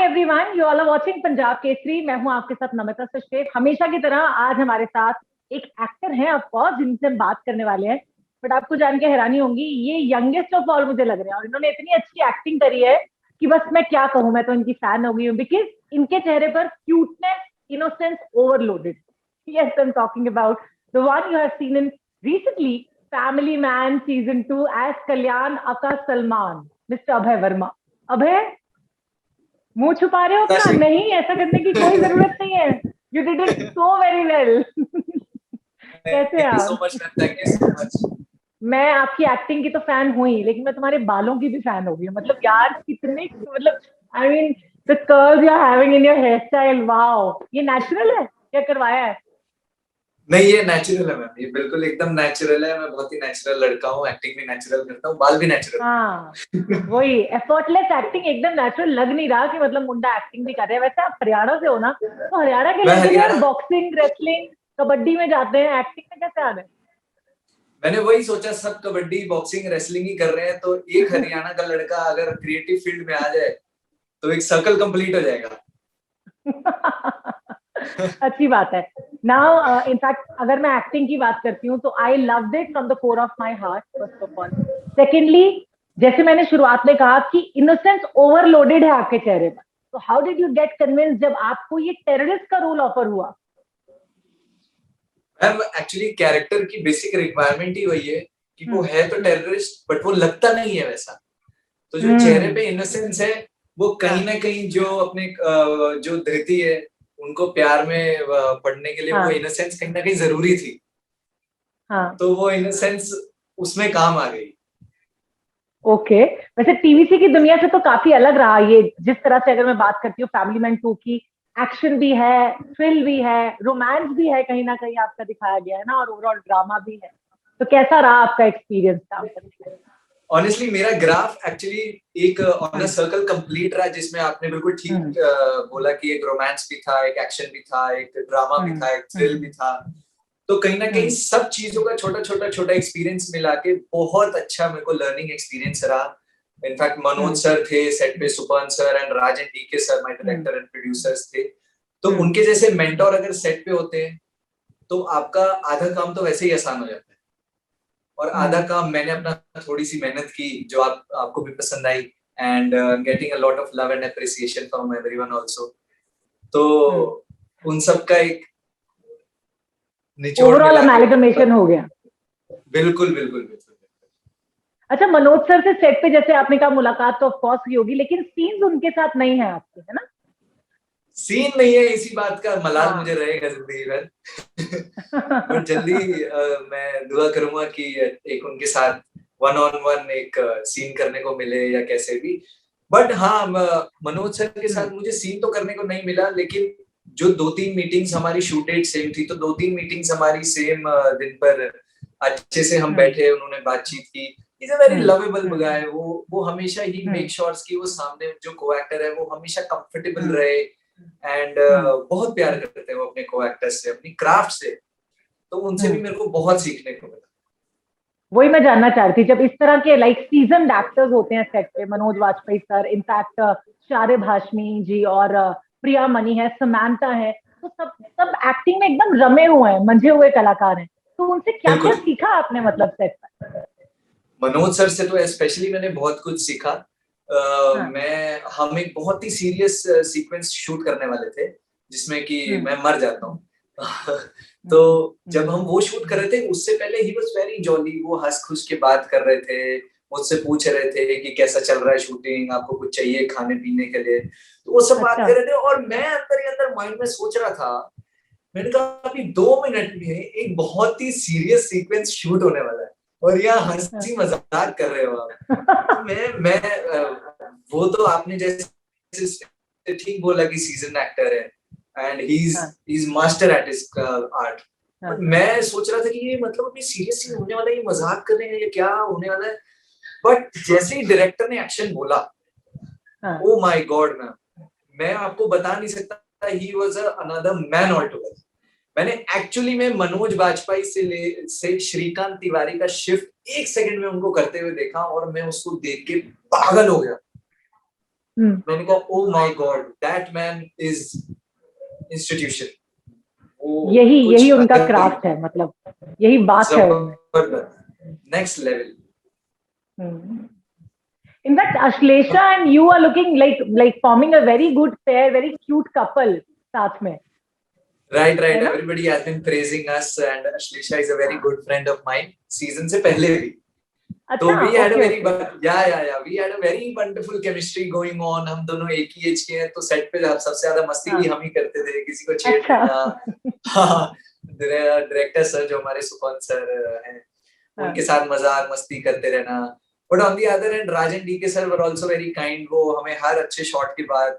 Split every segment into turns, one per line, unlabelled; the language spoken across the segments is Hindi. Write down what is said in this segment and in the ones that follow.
Everyone, you all are watching Punjab Kesari. मैं हूं आपके साथ नमिता सचदेव। हमेशा की तरह आज हमारे साथ एक एक्टर हैं ऑफ कोर्स, जिनसे हम बात करने वाले हैं। बट आपको जान के हैरानी होगी, ये यंगेस्ट ऑफ ऑल मुझे लग रहे हैं और इन्होंने इतनी अच्छी एक्टिंग करी है कि बस मैं क्या कहूं। मैं तो इनकी फैन हो गई हूँ बिकॉज इनके चेहरे पर cuteness, innocence overloaded. Yes, I am talking about the one you have seen in recently family man season 2 as Kalyan aka Salman, mister Abhay Verma. Abhay, मुंह छुपा रहे हो अपना? नहीं, ऐसा करने की कोई जरूरत नहीं है। You did it so very well. कैसे हैं
थैंक यू सो
आप?
Much ma'am, thank you so much.
मैं आपकी एक्टिंग की तो फैन हुई, लेकिन मैं तुम्हारे बालों की भी फैन हो गई हूँ। मतलब यार कितने, मतलब I mean the curls you are having in your hair style, wow. ये नेचुरल है क्या करवाया है?
नहीं, ये नेचुरल है मैम, ये बिल्कुल एकदम नेचुरल है। मैं बहुत ही नेचुरल लड़का हूँ, एक्टिंग भी नेचुरल करता हूँ, बाल भी नेचुरल।
हाँ, वही एफर्टलेस एक्टिंग, एकदम नेचुरल लग नहीं रहा कि मतलब मुंडा एक्टिंग भी कर रहे हैं। वैसे आप हरियाणा से हो ना, तो हरियाणा के
मैं
लड़के तो यार
हरियाणा
बॉक्सिंग, रेसलिंग, कबड्डी में जाते हैं, एक्टिंग में कैसे आ रहे
मैंने वही सोचा, सब कबड्डी बॉक्सिंग रेसलिंग ही कर रहे हैं, तो एक
हैं?
हरियाणा का लड़का अगर क्रिएटिव फील्ड में आ जाए तो एक सर्कल कंप्लीट हो जाएगा।
अच्छी बात है। नाउ इनफैक्ट अगर मैं एक्टिंग की बात करती हूँ तो I loved it from the core of my heart, first of all. Secondly, जैसे मैंने शुरुआत में कहा कि इनोसेंस ओवरलोडेड है आपके चेहरे पर, तो how did you get convince जब आपको ये टेररिस्ट का रोल ऑफर हुआ?
मैम एक्चुअली कैरेक्टर की बेसिक रिक्वायरमेंट ही वही है कि वो
हम्म।
है तो टेररिस्ट बट वो लगता नहीं है वैसा। तो जो चेहरे
हम्म।
पे इनोसेंस है वो कहीं
हाँ।
ना कहीं जो अपने जो धरती है उनको प्यार में पढ़ने के लिए वो
हाँ।
इनोसेंस कहीं ना कहीं जरूरी थी।
हाँ।
तो वो इनोसेंस उसमें काम आ गई।
ओके। वैसे टीवीसी की दुनिया से तो काफी अलग रहा ये। जिस तरह से अगर मैं बात करती हूँ फैमिली मैन 2 की, एक्शन भी है, थ्रिल भी है, रोमांस भी है, कहीं ना कहीं आपका दिखाया गया है ना, और ओवरऑल ड्रामा भी है। तो कैसा रहा आपका एक्सपीरियंस काम करने
ऑनेस्टली मेरा ग्राफ एक्चुअली एक
का?
ऑन अ सर्कल कंप्लीट रहा, जिसमें आपने बिल्कुल
हम्म।
ठीक बोला कि एक रोमांस भी था, एक एक्शन भी था, एक ड्रामा भी
हम्म।
था, एक थ्रिल भी
हम्म।
था। तो कहीं ना कहीं
हम्म।
सब चीजों का छोटा छोटा छोटा एक्सपीरियंस मिला के बहुत अच्छा मेरे को लर्निंग एक्सपीरियंस रहा। In fact Manoj
hmm.
सर थे सेट पे, Supan sir and Raj and DK sir my
hmm.
Director and producers थे। तो
हम्म।
उनके जैसे मेंटोर अगर सेट पे होते हैं तो आपका आधा काम तो वैसे ही आसान हो जाता है, और आधा
हम्म।
काम मैंने अपना थोड़ी सी मेहनत की जो आपको भी पसंद आई, and getting a lot of love and appreciation from everyone also. तो
हम्म।
उन सब का एक निचोड़
ओवरऑल
मिला के
अमेलिगमेशन हो गया।
बिल्कुल बिल्कुल बिल्कुल।
अच्छा, मनोज सर से सेट पे जैसे आपने कहा मुलाकात तो ऑफ कोर्स हुई होगी, लेकिन सीन्स उनके साथ नहीं है आपके, है ना?
सीन नहीं है, इसी बात का मलाल मुझे
हाँ।
रहेगा जिंदगी भर। बट जल्दी मैं दुआ करूंगा कि एक उनके साथ वन ऑन वन एक सीन करने को मिले या कैसे भी। बट हाँ, मनोज सर के साथ
हम्म।
मुझे सीन तो करने को नहीं मिला, लेकिन जो 2-3 मीटिंग्स हमारी शूट डेट सेम थी, तो 2-3 मीटिंग्स हमारी सेम दिन पर अच्छे से हम
हम्म।
बैठे, उन्होंने बातचीत की। Is a very
hmm.
Lovable
hmm.
Guy. वो हमेशा ही
हम्म।
मेक श्योर्स कि वो सामने जो को एक्टर है वो हमेशा कंफर्टेबल
हम्म।
रहे, एंड
हम्म।
बहुत प्यार करते हैं वो अपने को एक्टर्स से, अपनी क्राफ्ट से। तो उनसे भी
हम्म।
मेरे को बहुत सीखने को मिला।
वही मैं जानना चाह रही थी, जब इस तरह के लाइक सीजन एक्टर्स होते हैं सेट पे, मनोज वाजपेयी सर, इनफैक्ट शारिब हाशमी जी, और प्रिया मनी है, समांथा है, तो सब सब एक्टिंग में एकदम रमे हुए हैं, मंझे हुए कलाकार हैं। तो उनसे क्या क्या
बिल्कुल।
सीखा आपने, मतलब सेट पर?
मनोज सर से तो स्पेशली मैंने बहुत कुछ सीखा।
हाँ।
मैं हम एक बहुत ही सीरियस सीक्वेंस शूट करने वाले थे जिसमें कि
हम्म।
मैं मर जाता हूँ। तो
हम्म।
जब
हम्म।
हम वो शूट कर रहे थे उससे पहले ही वाज वेरी जॉली, वो हंस खुश के बात कर रहे थे, मुझसे पूछ रहे थे कि कैसा चल रहा है शूटिंग, आपको कुछ चाहिए खाने पीने के लिए, तो वो सब बात
अच्छा।
कर रहे थे। और मैं अंदर ही अंदर माइंड में सोच रहा था, मैंने कहा अभी 2 मिनट में एक बहुत ही सीरियस सीक्वेंस शूट होने वाला है और यहाँ
हाँ।
हंसी मजाक कर रहे हो आप। तो मैं वो तो आपने जैसे ठीक बोला कि सीजन एक्टर है एंड ही
हाँ।
Is master at his art. But
हाँ।
मैं सोच रहा था कि ये मतलब अभी सीरियस सीन होने वाला है, ये मजाक कर रहे हैं, ये क्या होने वाला है। बट जैसे ही डायरेक्टर ने एक्शन बोला,
हाँ।
ओ माय गॉड मैम, मैं आपको बता नहीं सकता, he was another man all together. मैंने एक्चुअली में मनोज बाजपेयी से श्रीकांत तिवारी का शिफ्ट 1 सेकंड में उनको करते हुए देखा और मैं उसको देख के पागल हो गया। मैंने कहा oh my God, that man is institution.
यही उनका क्राफ्ट है, मतलब यही बात है उनमें,
next level.
In fact, Ashlesha and you are looking like forming a very good pair, very cute couple साथ में.
Right. Everybody has been praising us, and Ashlesha is a very good friend of mine. Season से पहले भी. तो we had a very we had a very wonderful chemistry going on. हम दोनों एक ही एज के हैं, तो सेट पे सबसे ज्यादा मस्ती भी हम ही करते थे, किसी को छेड़ देना। डायरेक्टर सर जो हमारे सुपन सर हैं, उनके साथ मजाक मस्ती करते रहना। But on the other end Rajan D K sir were also very kind. वो हमें हर अच्छे शॉट के बाद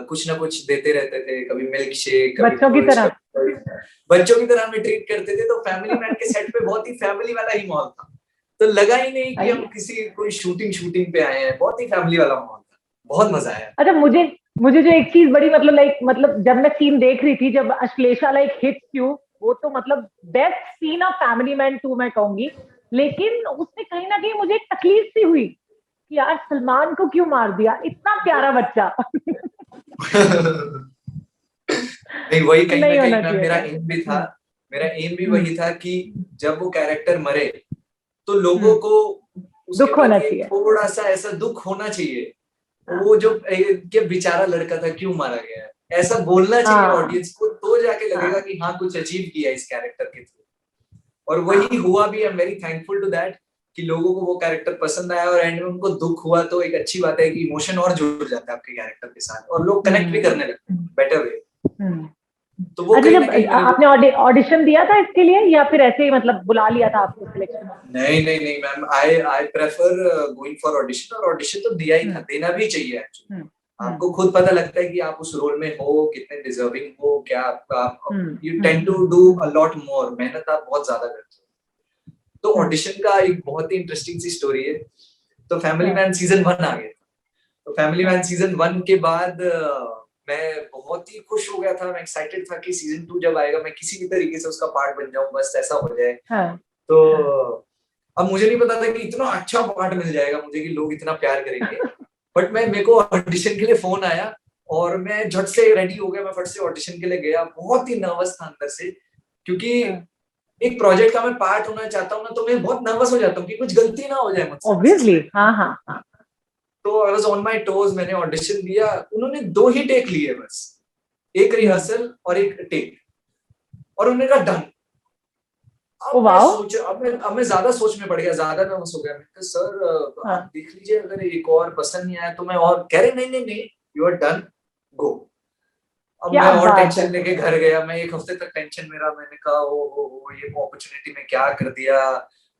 कुछ ना कुछ देते रहते थे, कभी मिल्क शेक, कभी बच्चों की तरह हमें ट्रीट करते थे। तो फैमिली मैन के सेट पे बहुत ही फैमिली वाला ही माहौल था, तो लगा ही नहीं कि हम कोई शूटिंग पे आए हैं। बहुत ही फैमिली वाला माहौल था, बहुत मजा आया।
अच्छा, मुझे जो एक चीज बड़ी मतलब जब मैं सीन देख रही थी, जब अश्लेषा हिट्स यू, वो तो मतलब best scene of family man 2 मैं कहूंगी। लेकिन उसमें कहीं ना कहीं मुझे एक तकलीफ सी हुई कि यार सलमान को क्यों मार दिया, इतना प्यारा बच्चा।
नहीं, वही कहीं ना कहीं मेरा एम भी था। मेरा एम भी वही था कि जब वो कैरेक्टर मरे तो लोगों को
दुख होना चाहिए,
थोड़ा सा ऐसा दुख होना चाहिए। वो जो बेचारा लड़का था, क्यों मारा गया, ऐसा बोलना चाहिए ऑडियंस को, तो जाके लगेगा कि हाँ कुछ अचीव किया इस कैरेक्टर के थ्रू। और वही हुआ भी। I am very thankful to that कि लोगों को वो कैरेक्टर पसंद आया और एंड में उनको दुख हुआ। तो एक अच्छी बात है कि इमोशन और जुड़ जाता है आपके कैरेक्टर के साथ और लोग कनेक्ट भी करने लगते हैं बेटर वे। तो वो
कहीं ना कहीं आपने ऑडिशन दिया था इसके लिए या फिर ऐसे ही मतलब बुला लिया था आपको सिलेक्शन?
नहीं ma'am, I prefer going for audition. और ऑडिशन तो दिया ही था, देना भी चाहिए एक्चुअली। आपको खुद पता लगता है कि आप उस रोल में हो, कितने डिजर्विंग हो, क्या आपका you tend to do a lot more, मेहनत आप बहुत ज्यादा करते हो। तो ऑडिशन का एक बहुत ही इंटरेस्टिंग सी स्टोरी है। तो फैमिली मैन सीजन 1 आ गया। तो फैमिली मैन सीजन 1 के बाद मैं बहुत ही खुश हो गया था। मैं एक्साइटेड था कि सीजन 2 जब आएगा मैं किसी भी तरीके से उसका पार्ट बन जाऊं, बस ऐसा हो जाए। तो अब मुझे नहीं पता था कि इतना अच्छा पार्ट मिल जाएगा मुझे, कि लोग इतना प्यार करेंगे। बट मेरे को ऑडिशन के लिए फोन आया और मैं झट से रेडी हो गया। मैं फट से ऑडिशन के लिए गया। बहुत ही नर्वस था अंदर से, क्योंकि एक प्रोजेक्ट का मैं पार्ट होना चाहता हूँ ना, तो मैं बहुत नर्वस हो जाता हूँ कि कुछ गलती ना हो जाए मुझसे।
ऑब्वियसली हाँ।
तो I was on my toes. मैंने ऑडिशन दिया। उन्होंने 2 ही टेक लिए, बस एक रिहर्सल और एक टेक, और उन्होंने कहा डन। अब मैं ज्यादा सोच में पड़ गया, ज्यादा नर्वस हो गया। मैं सर आप देख लीजिए, अगर एक और पसंद नहीं आया तो मैं और। कह रहे नहीं यू आर डन, गो। अब मैं और टेंशन लेके घर गया। मैं 1 हफ्ते तक टेंशन में रहा। मैंने कहा ओ ये अपॉर्चुनिटी में क्या कर दिया,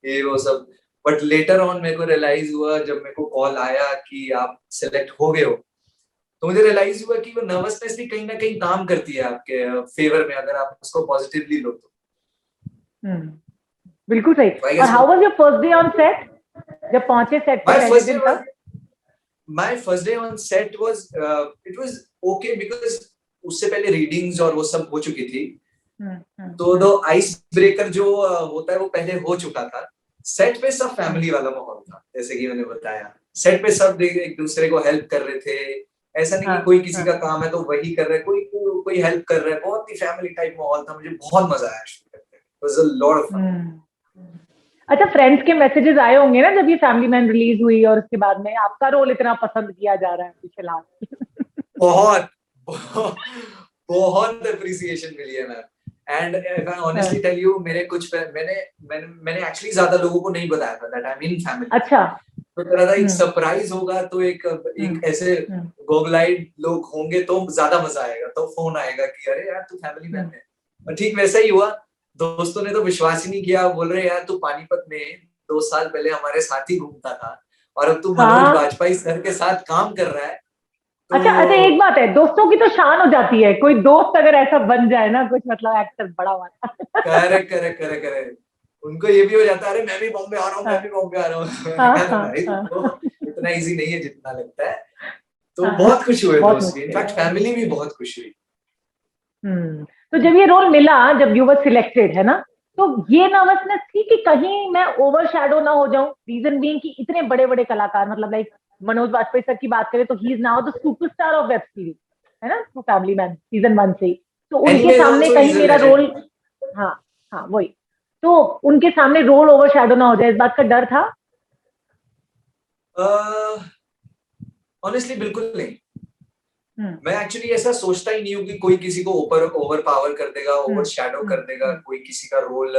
ये वो सब। बट लेटर ऑन मेरे को रियलाइज हुआ, जब मेरे को कॉल आया कि आप सिलेक्ट हो गए हो, तो मुझे रियलाइज हुआ कि वो नर्वसनेस भी कहीं ना कहीं काम करती है आपके फेवर में, अगर आप उसको पॉजिटिवली लो तो।
बिल्कुल सही। और how was your first day on set? जब पहुंचे सेट पे पहले दिन तक?
My first day on set was it was okay, because उससे पहले रीडिंग्स और वो सब हो चुकी थी। तो दो आइस ब्रेकर जो होता है वो पहले हो चुका था। सेट पे सब फैमिली वाला माहौल था, जैसे कि मैंने बताया। सेट पे सब एक दूसरे को हेल्प कर रहे थे। ऐसा नहीं कि कोई किसी का काम है तो वही कर रहा है, कोई हेल्प कर रहा है। बहुत ही फैमिली टाइप माहौल था। मुझे बहुत मजा आया शूट करके। It was a lot of fun.
अच्छा, फ्रेंड्स के मैसेजेस आए होंगे ना जब ये फैमिली मैन रिलीज हुई और उसके बाद में आपका रोल इतना पसंद किया जा रहा है फिलहाल?
बहुत अप्रिसिएशन मिली है ma'am. And if I honestly tell you, मेरे कुछ मैंने एक्चुअली ज्यादा लोगों को नहीं बताया था that I am in family.
अच्छा।
तो तेरा था एक सरप्राइज होगा, तो एक ऐसे गोगलाइड लोग होंगे तो ज्यादा मजा आएगा। तो फोन आएगा कि अरे यार तू फैमिली मैन है। और ठीक वैसा ही हुआ। दोस्तों ने तो विश्वास ही नहीं किया। बोल रहे यार तू पानीपत में 2 साल पहले हमारे साथ ही घूमता था और अब तू मनोज वाजपेयी सर के साथ काम कर रहा है।
तो अच्छा, एक बात है, दोस्तों की तो शान हो जाती है। कोई दोस्त अगर ऐसा बन जाए ना, कुछ मतलब एक्टर बड़ा वाला।
करेक्ट। उनको ये भी हो जाता है, अरे मैं भी बॉम्बे आ रहा हूँ, मैं भी बॉम्बे आ रहा हूँ। इतना इजी नहीं है जितना लगता है। तो बहुत खुश हुए दोस्त भी, इनफैक्ट फैमिली भी बहुत खुश हुई।
तो जब ये रोल मिला, जब यू वर सिलेक्टेड है ना, तो ये नर्वसनेस थी कि कहीं मैं ओवरशैडो ना हो जाऊं? रीजन बीइंग कि इतने बड़े बड़े कलाकार, मतलब लाइक मनोज वाजपेयी सर की बात करें तो he is now the superstar of web series, है ना, तो फैमिली मैन सीजन 1 से ही। तो उनके सामने कहीं मेरा रोल, हाँ हाँ वही, तो उनके सामने रोल ओवर शैडो ना हो जाए, इस बात का डर था?
ऑनेस्टली बिल्कुल नहीं। मैं एक्चुअली ऐसा सोचता ही नहीं हूँ कि कोई किसी को ओवर पावर कर देगा, ओवर शैडो कर देगा, कोई किसी का रोल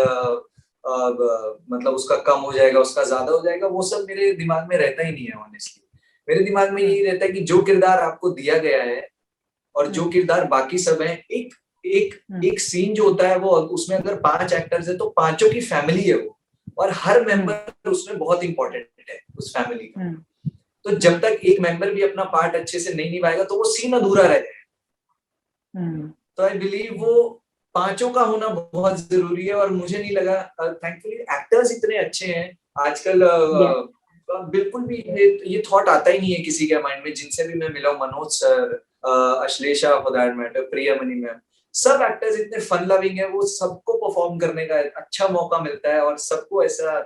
मतलब उसका कम हो जाएगा, उसका ज्यादा हो जाएगा, वो सब मेरे दिमाग में रहता ही नहीं है ऑनेस्टली। मेरे दिमाग में यही रहता है कि जो किरदार आपको दिया गया है और जो किरदार बाकी सब है, एक एक एक सीन जो होता है वो उसमें अगर 5 एक्टर्स है तो पांचों की फैमिली है वो, और हर मेंबर उसमें बहुत इंपॉर्टेंट है उस फैमिली का। तो जब तक एक मेंबर भी अपना पार्ट अच्छे से नहीं निभाएगा तो वो सीन अधूरा रह जाएगा। तो आई बिलीव वो पांचों का होना बहुत जरूरी है, और मुझे नहीं लगा, थैंकफुली एक्टर्स इतने अच्छे हैं आजकल, बिल्कुल भी ये थॉट आता ही नहीं है किसी के माइंड में। जिनसे भी मैं मिला हूं, Manoj sir, Ashlesha for that matter, Priyamani ma'am, सब एक्टर्स इतने फन लविंग है, वो सबको परफॉर्म करने का अच्छा मौका मिलता है और सबको ऐसा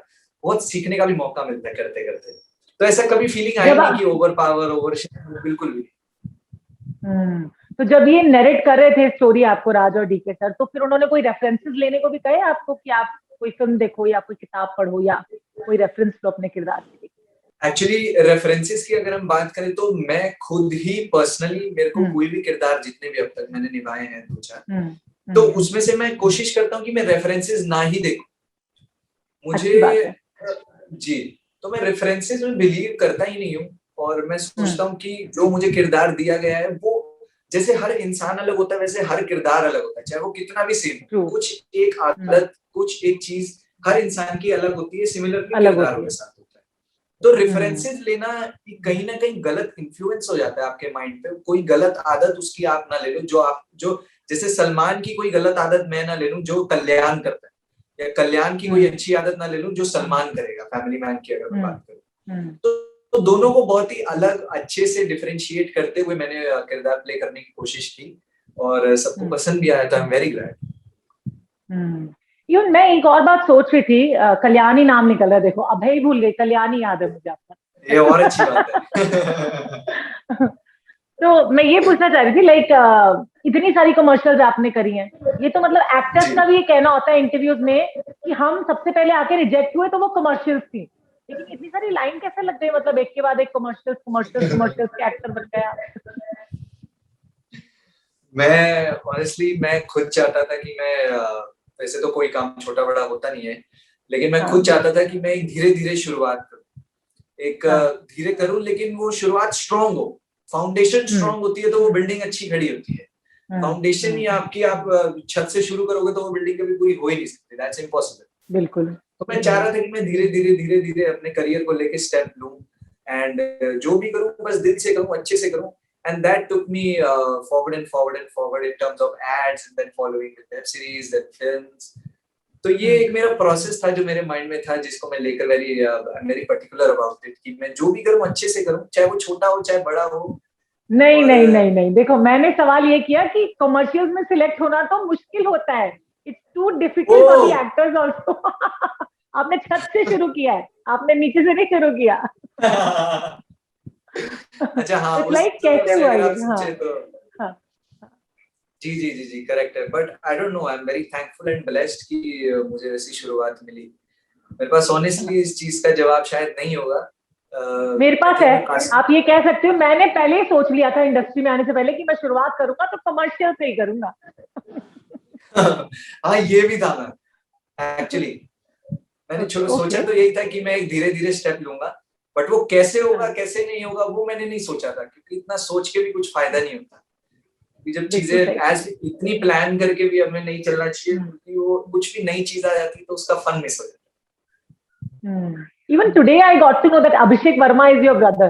बहुत सीखने का भी मौका मिलता है करते करते। तो ऐसा कभी फीलिंग आई नहीं कि ओवर पावर, ओवर, बिल्कुल भी।
तो जब ये नरेट कर रहे थे स्टोरी आपको राज और डीके सर, तो फिर उन्होंने कोई रेफरेंसेस लेने को भी कहे आपको कि आप कोई फिल्म देखो या कोई किताब पढ़ो या कोई रेफरेंस लो अपने किरदार के लिए?
एक्चुअली रेफरेंसेस की अगर हम बात करें तो मैं खुद ही पर्सनली, मेरे को कोई भी किरदार जितने भी अब तक मैंने निभाए हैं 2-4, तो उसमें से मैं कोशिश करता हूँ कि मैं रेफरेंसेस ना ही देखूं। मुझे जी, तो मैं रेफरेंसेस में बिलीव करता ही नहीं हूँ, और मैं सोचता हूँ कि जो मुझे किरदार दिया गया है वो, जैसे हर इंसान अलग होता है वैसे हर किरदार अलग होता है, चाहे वो कितना भी सेम हो। कुछ एक आदत, कुछ एक चीज हर इंसान की अलग होती है, सिमिलर किरदारों के साथ होता है। तो रेफरेंसेस लेना कहीं ना कहीं गलत इन्फ्लुएंस हो जाता है आपके माइंड पे। कोई गलत आदत उसकी आप ना ले लो, जो जैसे सलमान की कोई गलत आदत मैं ना ले लूं जो कल्याण करता है, या कल्याण की कोई अच्छी आदत ना ले लूं जो सलमान करेगा, फैमिली मैन की अगर मैं बात करूं। तो दोनों को बहुत ही अलग अच्छे से डिफरेंशिएट करते हुए मैंने किरदार प्ले करने की कोशिश की, और सबको पसंद भी आया था। आई एम वेरी ग्लैड।
इवन मैं एक और बात सोच रही थी, कल्याणी नाम निकल रहा है, देखो अभय ही भूल गई, कल्याणी याद है मुझे आपका।
ये और अच्छी बात है।
तो मैं ये पूछना चाह रही थी, लाइक इतनी सारी कमर्शियल्स आपने करी हैं, ये तो मतलब एक्टर्स का भी ये कहना होता है इंटरव्यूज में कि हम सबसे पहले आके रिजेक्ट हुए तो वो कमर्शियल्स थी, लेकिन इतनी सारी लाइन कैसे लग गई, मतलब एक के बाद एक कमर्शियल्स कमर्शियल्स कमर्शियल्स के एक्टर बन गया?
मैं ऑनेस्टली मैं खुद चाहता था कि मैं, वैसे तो कोई काम छोटा बड़ा होता नहीं है, लेकिन मैं खुद चाहता था कि मैं एक धीरे धीरे शुरुआत करूं, एक धीरे करूं, लेकिन वो शुरुआत स्ट्रांग हो। फाउंडेशन स्ट्रांग होती है तो वो बिल्डिंग अच्छी खड़ी होती है। फाउंडेशन ही आपकी, आप छत से शुरू करोगे तो वो बिल्डिंग कभी पूरी हो ही नहीं सकती, दैट्स इम्पॉसिबल।
बिल्कुल।
तो मैं चाह रहा था कि मैं धीरे धीरे अपने करियर को लेके स्टेप लूं, एंड जो भी करूं बस दिल से करूं, अच्छे से करूं, and that took me forward and forward and forward in terms of ads, and then following with web series, then films. तो ये एक मेरा प्रोसेस था जो मेरे माइंड में था, जिसको मैं लेकर वेरी पर्टिकुलर अबाउट इट, कि मैं जो भी करूं अच्छे से करूं, चाहे वो छोटा हो चाहे बड़ा हो।
नहीं नहीं नहीं नहीं, देखो मैंने सवाल ये किया कि कमर्शियल्स में सिलेक्ट होना तो मुश्किल होता है, it's too difficult for the actors also. आपने छत से शुरू किया है, आपने नीचे से नहीं शुरू किया।
अच्छा हाँ,
उस कैसे हुआ ये? हाँ
जी जी जी जी, करेक्ट है, but I don't know, I am very thankful and blessed कि मुझे वैसी शुरुआत मिली। मेरे पास ऑनेस्टली इस चीज का जवाब शायद नहीं होगा।
मेरे पास है, आप ये कह सकते हो मैंने पहले ही सोच लिया था इंडस्ट्री में आने से पहले कि मैं शुरुआत करूंगा तो कमर्शियल से ही करूंगा।
हाँ ये भी था ना एक्चुअली, मैंने सोचा तो यही था कि मैं एक धीरे धीरे स्टेप लूंगा, बट वो कैसे होगा कैसे नहीं होगा वो मैंने नहीं सोचा था, क्योंकि इतना सोच के भी कुछ फायदा नहीं होता। जब चीजें एज इतनी प्लान करके भी हमें नहीं चलना चाहिए, क्योंकि वो कुछ भी नई चीज आ जाती है तो उसका फन मिस हो जाता है।
Even today I got to know that Abhishek Verma is your brother.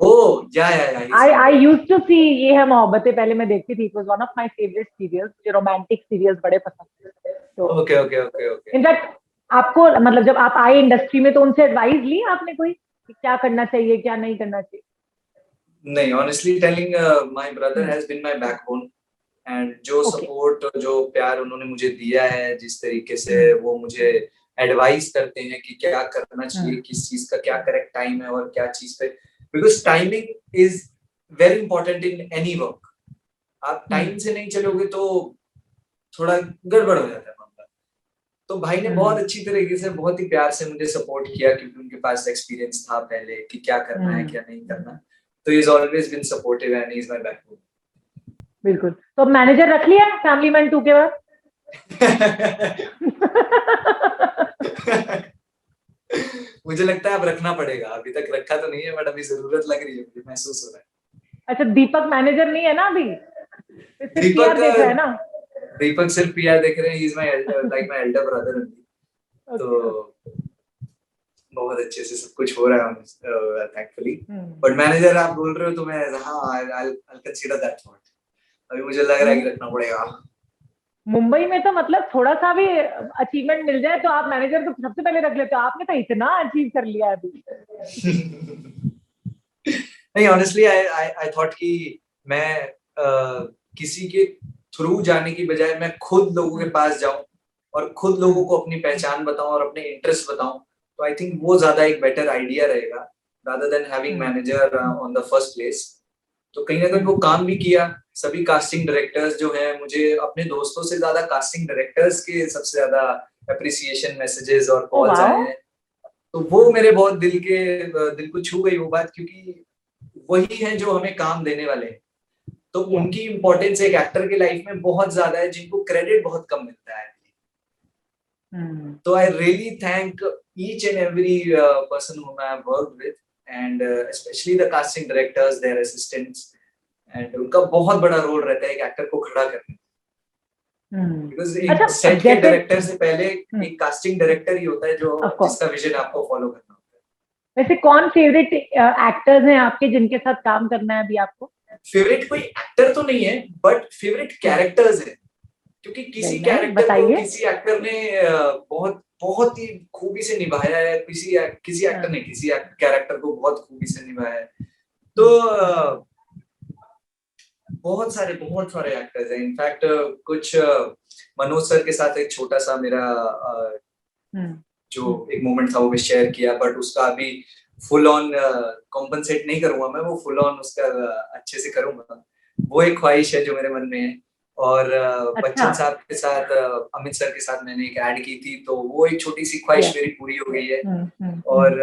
Oh, yeah.
I used to see ये है मोहब्बतें, पहले मैं देखती थी, it was one of my favorite serials, मुझे romantic serials बड़े पसंद थे। तो
okay.
इनफैक्ट आपको मतलब जब आप आए इंडस्ट्री में तो उनसे एडवाइस ली आपने कोई कि क्या करना चाहिए क्या नहीं करना चाहिए?
नहीं, honestly telling, my brother has been my backbone, and जो सपोर्ट जो प्यार उन्होंने मुझे दिया है, जिस तरीके से वो मुझे एडवाइस करते हैं कि क्या करना चाहिए, किस चीज का क्या करेक्ट टाइम है और क्या चीज पे, because timing is very important in any work. आप टाइम से नहीं चलोगे तो थोड़ा गड़बड़ हो जाता है मामला। तो भाई ने बहुत अच्छी तरीके से, बहुत ही प्यार से मुझे सपोर्ट किया, क्योंकि उनके पास एक्सपीरियंस था पहले कि क्या करना है क्या नहीं करना। तो he is always been supportive and he is my backbone.
बिल्कुल। तो मैनेजर रख लिया फैमिली मैन 2 के बाद?
मुझे लगता है अब रखना पड़ेगा, अभी तक रखा तो नहीं है बट अभी जरूरत लग रही है, मुझे महसूस हो रहा है।
अच्छा, दीपक मैनेजर नहीं है ना अभी? सिर्फ
दीपक
पीआर देख रहा है ना?
दीपक सिर्फ पीआर देख रहे हैं, ही is my like my Elder brother only. तो बहुत अच्छे से सब कुछ हो रहा है थैंकफुली। बट मैनेजर आप बोल रहे हो तो मैं आई कंसीडर दैट थॉट। अभी मुझे लग रहा है कि रखना पड़ेगा।
मुंबई में तो मतलब थोड़ा सा भी अचीवमेंट मिल जाए तो आप मैनेजर तो सबसे पहले रख लेते हो। आपने तो इतना अचीव कर लिया है अभी।
नहीं, ऑनेस्टली आई थॉट कि मैं किसी के थ्रू जाने की बजाय मैं खुद लोगों के पास जाऊं और खुद लोगों को अपनी पहचान बताऊं और अपने इंटरेस्ट बताऊं। तो आई थिंक वो ज्यादा एक बेटर आइडिया रहेगा rather than having manager on the first place. तो कहीं ना कहीं वो काम भी किया। सभी कास्टिंग डायरेक्टर्स जो हैं, मुझे अपने दोस्तों से ज्यादा कास्टिंग डायरेक्टर्स के सबसे ज्यादा अप्रिसिएशन मैसेजेस और कॉल्स आए हैं। तो वो मेरे बहुत दिल को छू गई वो बात, क्योंकि वही है जो हमें काम देने वाले हैं। तो उनकी इम्पोर्टेंस एक एक्टर के लाइफ में बहुत ज्यादा है, जिनको क्रेडिट बहुत कम मिलता है। तो I really thank each and every person whom I have worked with and especially the casting directors, their assistants, and उनका बहुत बड़ा रोल रहता है एक एक्टर को खड़ा करने में। बिकॉज एक सेट के डायरेक्टर से पहले एक कास्टिंग डायरेक्टर ही होता है जो जिसका विजन आपको फॉलो करना होता है।
वैसे कौन फेवरेट एक्टर्स हैं आपके जिनके साथ काम करना है अभी आपको?
फेवरेट कोई एक्टर तो नहीं है बट फेवरेट कैरेक्टर्स है, क्योंकि किसी कैरेक्टर को किसी एक्टर ने बहुत बहुत ही खूबी से निभाया है, किसी एक्टर ने किसी कैरेक्टर को बहुत खूबी से निभाया है। तो बहुत सारे एक्टर्स हैं। इनफैक्ट कुछ मनोज सर के साथ एक छोटा सा मेरा जो एक मोमेंट था वो मैं शेयर किया, बट उसका अभी फुल ऑन कॉम्पनसेट नहीं करूंगा मैं, वो फुल ऑन उसका अच्छे से करूंगा। वो एक ख्वाहिश है जो मेरे मन में है। और बच्चन साहब के साथ, अमित सर के साथ मैंने एक ऐड की थी, तो वो एक छोटी सी ख्वाहिश मेरी पूरी हो गई है। और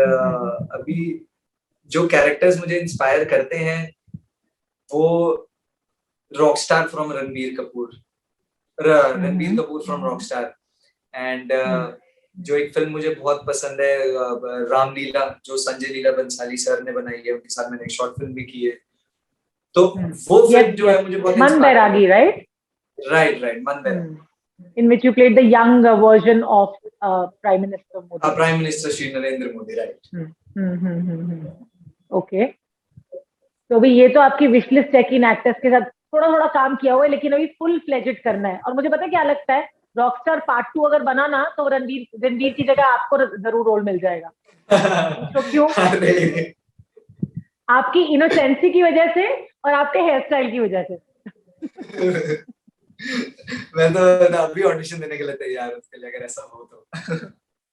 अभी जो कैरेक्टर्स मुझे इंस्पायर करते हैं वो Rockstar from Ranbir Kapoor from Rockstar. And जो एक फिल्म मुझे बहुत पसंद है रामलीला, जो संजय लीला बंसाली सर ने बनाई है, उनके साथ मैंने एक शॉर्ट फिल्म भी की है। तो वो फिल्म जो है मुझे बहुत
मन बैरागी, राइट
मन बैरागी,
in which you played the young version of Prime Minister Modi.
Prime Minister Shri Narendra Modi, right?
Okay. तो अभी ये तो आपकी विश लिस्ट है कि इन एक्टर्स के साथ थोड़ा थोड़ा काम किया हुआ है, लेकिन अभी फुल फ्लेजेड करना है। और मुझे पता है क्या लगता है, रॉकस्टार पार्ट 2 अगर बना ना तो रणवीर की जगह आपको जरूर रोल मिल जाएगा। तो क्यों? आपकी इनोसेंसी की वजह से और आपके हेयर स्टाइल की वजह से।
मैं तो अभी ऑडिशन देने के लिए तैयार हूं उसके लिए, अगर ऐसा हो तो।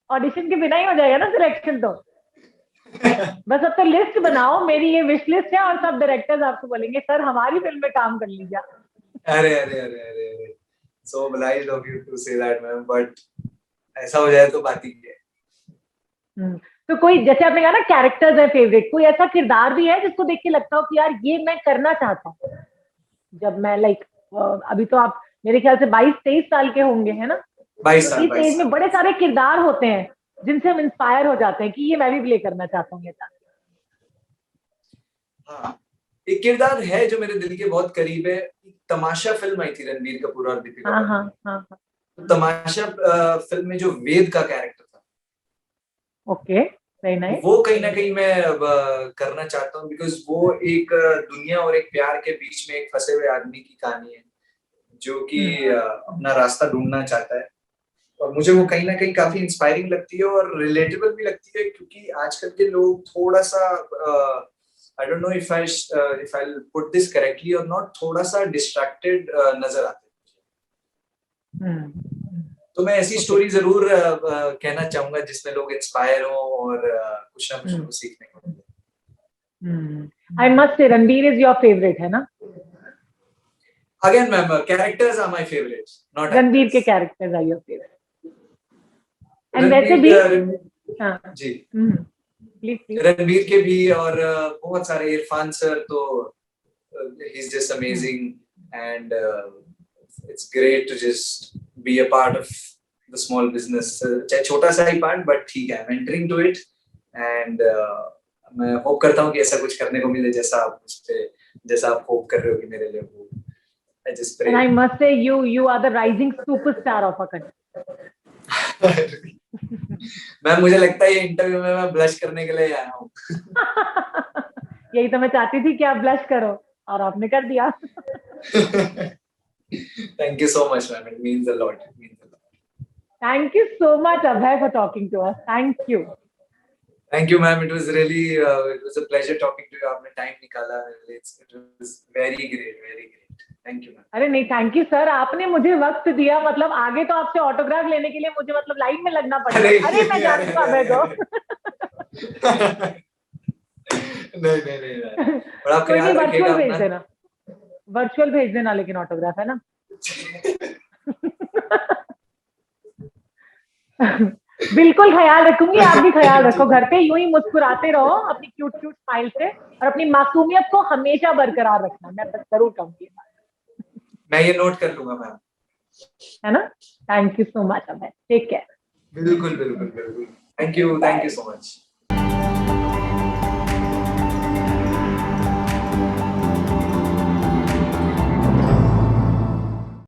ऑडिशन के बिना ही हो जाएगा ना सिलेक्शन तो। बस अब तो लिस्ट बनाओ, मेरी ये विश लिस्ट है, और सब डायरेक्टर्स आपको बोलेंगे सर हमारी फिल्म में काम कर लीजिए।
अरे अरे अरे अरे, so obliged of you to say that ma'am, but ऐसा हो जाए तो बात ही है।
तो कोई, जैसे आपने कहा ना कैरेक्टर्स है फेवरेट, कोई ऐसा किरदार भी है जिसको देख के लगता हो कि यार ये मैं करना चाहता हूँ? जब मैं अभी तो आप मेरे ख्याल से 22-23 साल के होंगे, है ना?
22 साल।
इस एज में बड़े सारे किरदार होते हैं जिनसे हम इंस्पायर हो जाते हैं कि ये मैं भी प्ले करना चाहता हूँ।
हाँ, एक किरदार है जो मेरे दिल के बहुत करीब है। तमाशा फिल्म आई थी रणबीर कपूर और दीपिका पादुकोण। तमाशा फिल्म में जो वेद का कैरेक्टर था,
ओके, वेरी नाइस।
वो कहीं ना कहीं मैं करना चाहता हूँ, बिकॉज वो एक दुनिया और एक प्यार के बीच में एक फंसे हुए आदमी की कहानी है जो कि अपना रास्ता ढूंढना चाहता है। और मुझे वो कहीं ना कहीं काफी इंस्पायरिंग लगती है और रिलेटेबल भी लगती है, क्योंकि आजकल के लोग थोड़ा सा I don't know if I put this correctly और नॉट, थोड़ा सा डिस्ट्रैक्टेड नजर आते हैं। तो मैं ऐसी स्टोरी जरूर कहना चाहूंगा जिसमें लोग इंस्पायर हो और कुछ ना कुछ उनको सीखने को मिले।
I must say Ranbir is your favourite, है ना?
Again ma'am, characters are my favourites, not
Ranbir के characters are your favourite. And वैसे भी हाँ
जी,
प्लीज
रणबीर के भी, और बहुत सारे, इरफान सर तो he is just amazing, and it's great to just be a part of the small business, चाहे छोटा सा ही पार्ट, बट ठीक है, I am entering to it, and मैं होप करता हूँ कि ऐसा कुछ करने को मिले जैसा आप होप कर रहे हो कि मेरे लिए हो। I just pray.
And I must say you are the rising superstar of our country.
Ma'am, मुझे लगता है ये इंटरव्यू में मैं ब्लश करने के लिए आया हूँ।
यही तो मैं चाहती थी कि आप ब्लश करो, और आपने कर दिया।
Thank you so much, ma'am. It means a lot. It means a lot.
Thank you so much, Abhay, for talking to us. Thank you.
Thank you, ma'am. It was really it was a pleasure talking to you. आपने टाइम निकाला। It was very great, very great. Thank you, ma'am.
अरे नहीं, थैंक यू सर, आपने मुझे वक्त दिया। मतलब आगे तो आपसे ऑटोग्राफ लेने के लिए मुझे मतलब लाइन में लगना पड़ेगा। अरे मैं जानती हूँ अभय को।
नहीं। और आप
कोई नहीं,
रखिएगा
वर्चुअल भेज देना, वर्चुअल भेज देना, लेकिन ऑटोग्राफ, है ना? बिल्कुल ख्याल रखूंगी, आप भी ख्याल रखो। घर पे यूं ही मुस्कुराते रहो अपनी क्यूट क्यूट स्माइल से, और अपनी मासूमियत को हमेशा बरकरार रखना। मैं बस जरूर कहूंगी,
मैं ये नोट कर लूंगा मैम,
है ना? Thank you so much Abhay, take care.
बिल्कुल। Thank you so much.